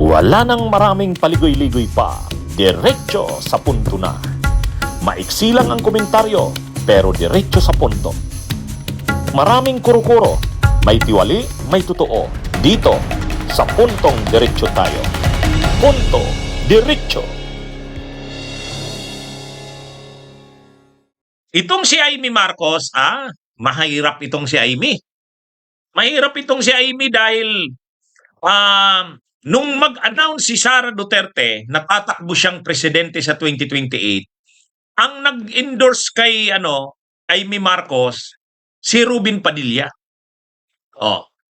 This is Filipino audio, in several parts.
Wala nang maraming paligoy-ligoy pa, diretso sa punto na. Maiksi lang ang komentaryo, pero diretso sa punto. Maraming kuro-kuro, may tiwali, may totoo. Dito, sa puntong diretso tayo. Punto, diretso. Itong si Amy Marcos, mahirap itong si Amy. Mahirap itong si Amy dahil nung mag-announce si Sara Duterte na tatakbo siyang presidente sa 2028, ang nag-endorse kay Amy Marcos, si Rubin Padilla.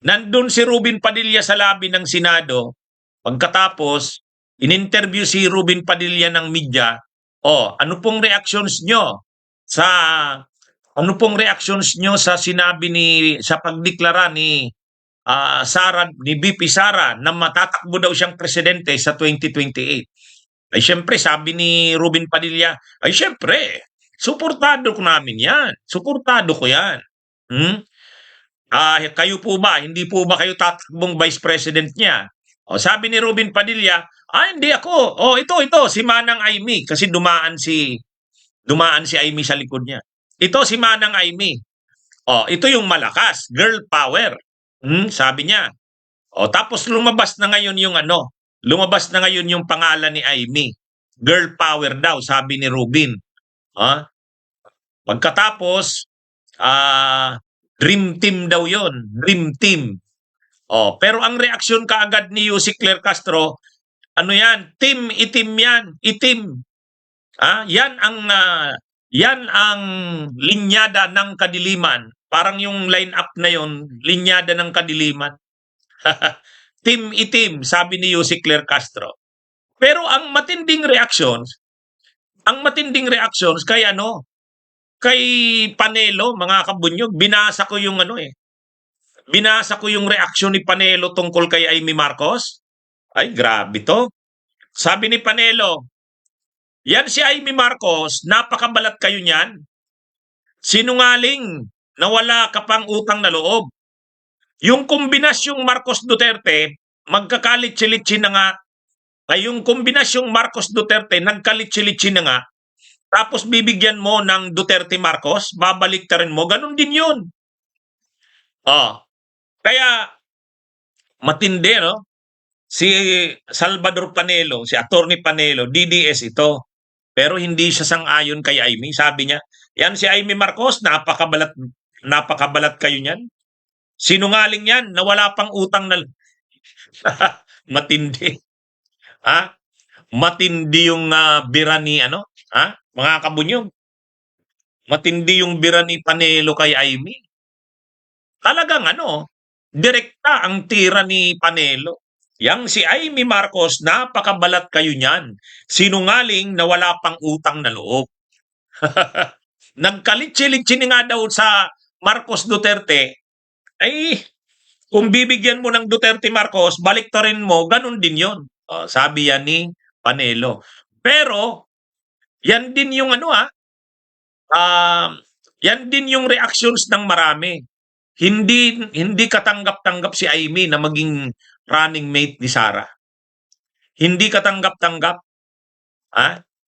Nandun si Rubin Padilla sa labi ng Senado. Pagkatapos, in-interview si Rubin Padilla ng media. Ano pong reactions nyo sa sinabi sa pagdeklara ni VP Sara na matatakbo daw siyang presidente sa 2028? Ay syempre, sabi ni Rubin Padilla, ay syempre, suportado ko namin yan. Suportado ko yan. Kayo po ba? Hindi po ba kayo tatakbong vice president niya? Sabi ni Rubin Padilla, hindi ako. Ito, si Manang Amy. Kasi dumaan si Amy sa likod niya. Ito si Manang Amy. Ito yung malakas. Girl power. Sabi niya. Tapos lumabas na ngayon yung pangalan ni Amy. Girl power daw, sabi ni Rubin. Pagkatapos, dream team daw yon, dream team. Pero ang reaksyon kaagad ni Yussi Claire Castro, yan? Team, itim yan, itim. Yan ang linyada ng kadiliman. Parang yung line-up na yon, linyada ng kadiliman. Team itim, sabi ni Yussi Claire Castro. Pero ang matinding reactions kay Panelo, mga kabunyog, binasa ko yung reaksyon ni Panelo tungkol kay Amy Marcos. Ay, grabe to. Sabi ni Panelo, yan si Amy Marcos, napakabalat kayo niyan. Sinungaling na wala ka pang utang na loob. Yung kombinasyong Marcos Duterte, magkakalit-silitsin na nga. Yung kombinasyong Marcos Duterte, nagkalit-silitsin na nga. Tapos bibigyan mo ng Duterte Marcos, babalik ta rin mo, ganun din yun. Kaya matindi, no? Si Salvador Panelo, si Attorney Panelo, DDS ito. Pero hindi siya sang-ayon kay Amy. Sabi niya, yan si Amy Marcos, napakabalat kayo niyan. Sinungaling yan, na wala pang utang na... Matindi. Matindi yung bira ni mga kabunyog. Matindi yung bira ni Panelo kay Amy. Talagang direkta ang tira ni Panelo. Yang si Amy Marcos, napakabalat kayo niyan. Sinungaling na wala pang utang na loob. Nagkalit-silitsin nga daw sa Marcos Duterte, ay kung bibigyan mo ng Duterte Marcos, balik ta rin mo, ganun din yon. Sabi yan ni Panelo. Pero, yan din yung yan din yung reactions ng marami. Hindi katanggap-tanggap si Amy na maging running mate ni Sara. Hindi katanggap-tanggap.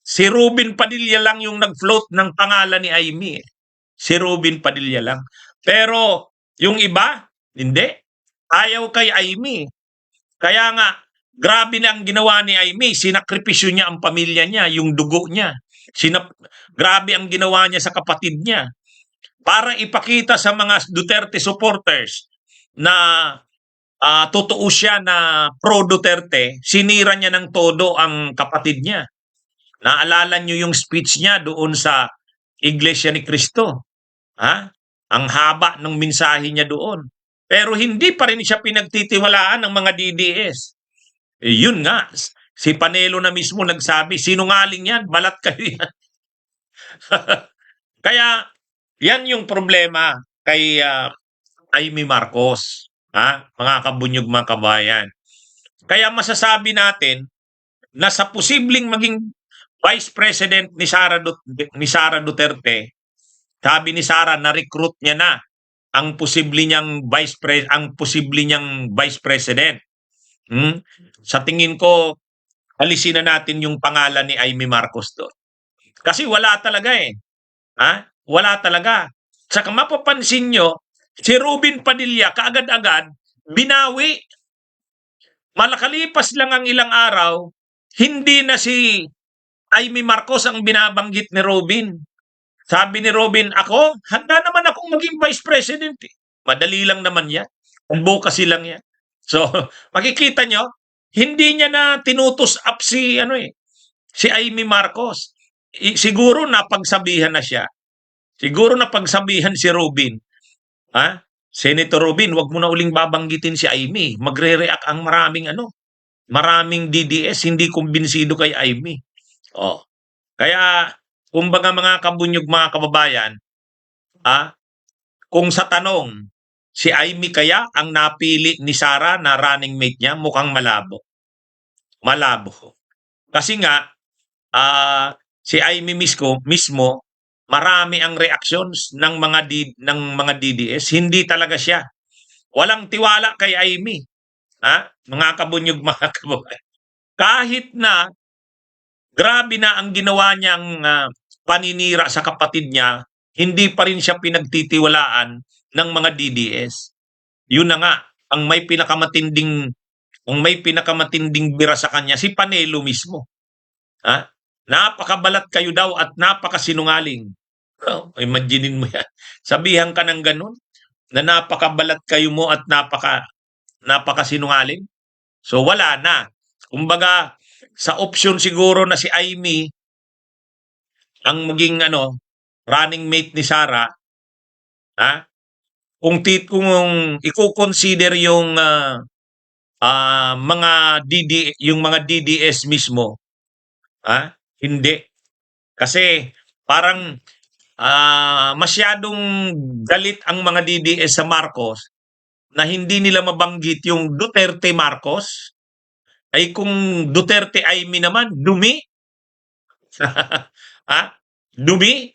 Si Rubin Padilla lang yung nag-float ng pangalan ni Amy. Si Rubin Padilla lang. Pero yung iba, hindi. Ayaw kay Amy. Kaya nga, grabe na ang ginawa ni Amy. Sinakripisyo niya ang pamilya niya, yung dugo niya. Grabe ang ginawa niya sa kapatid niya. Para ipakita sa mga Duterte supporters na totoo siya na pro-Duterte, sinira niya ng todo ang kapatid niya. Naalala niyo yung speech niya doon sa Iglesia ni Cristo. Ang haba ng mensahe niya doon. Pero hindi pa rin siya pinagtitiwalaan ng mga DDS. Yun nga, si Panelo na mismo nagsabi, sinungaling yan, balat kayo yan. Kaya, yan yung problema kay Amy Marcos. Mga kabunyog, mga kabayan. Kaya masasabi natin na sa posibleng maging Vice President ni Sara Duterte, sabi ni Sara, na-recruit niya na ang posible niyang Vice President. Hmm? Sa tingin ko, alisin na natin yung pangalan ni Amy Marcos doon. Kasi wala talaga eh. Ha? Wala talaga. Saka mapapansin nyo, si Robin Padilla kaagad-agad, binawi. Malakalipas lang ang ilang araw, hindi na si Amy Marcos ang binabanggit ni Robin. Sabi ni Robin, ako, handa naman akong maging vice president. Eh. Madali lang naman yan. Advocacy lang yan. So, makikita nyo, hindi niya na tinutos up si Amy Marcos. Siguro napagsabihan na siya. Siguro napagsabihan si Robin. Ha? Senator Robin, wag mo na uling babanggitin si Amy. Magre-react ang maraming DDS, hindi kumbinsido kay Amy. Oh. Kaya, kumbaga mga kabunyog, mga kababayan, kung sa tanong, si Amy kaya ang napili ni Sara na running mate niya, mukhang malabo. Malabo. Kasi nga, si Amy mismo, marami ang reactions ng mga DDS, hindi talaga siya. Walang tiwala kay Amy. Mga kabunyog, mga kababayan. Kahit na grabe na ang ginawa niyang paninira sa kapatid niya, hindi pa rin siya pinagtitiwalaan ng mga DDS. Yun na nga, ang may pinakamatinding bira sa kanya, si Panelo mismo. Napakabalat kayo daw at napakasinungaling. Imaginein mo yan. Sabihan ka ng ganun, na napakabalat kayo mo at napakasinungaling. So wala na. Kumbaga, sa option siguro na si Amy ang maging running mate ni Sara, kung i-consider yung mga DDS mismo, hindi. Kasi parang masyadong galit ang mga DDS sa Marcos na hindi nila mabanggit yung Duterte Marcos. Ay kung Duterte Amy naman, dumi. Dumi.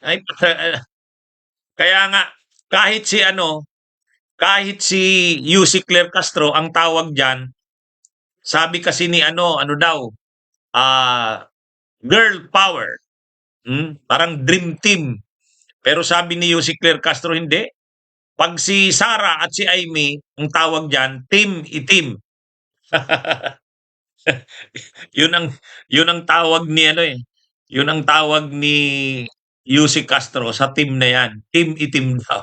Kaya nga, kahit si Yussi Claire Castro, ang tawag dyan, sabi kasi ni ano daw, girl power. Parang dream team. Pero sabi ni Yussi Claire Castro, hindi. Pag si Sara at si Amy, ang tawag dyan, team itim. yun ang tawag ni Yun ang tawag ni Yussi Castro sa team na yan. Team itim daw.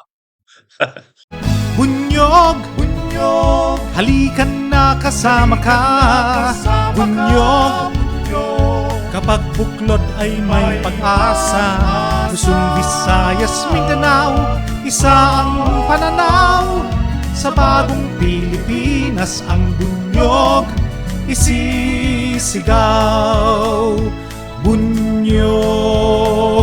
Bunyog, bunyog, halikan na kasama ka. Bunyog, kapag buklod ay may pag-asa. Luzon, Visayas, Mindanao, isa ang pananaw. Sa bagong Pilipinas ang bunyog isisigaw. Bunyog.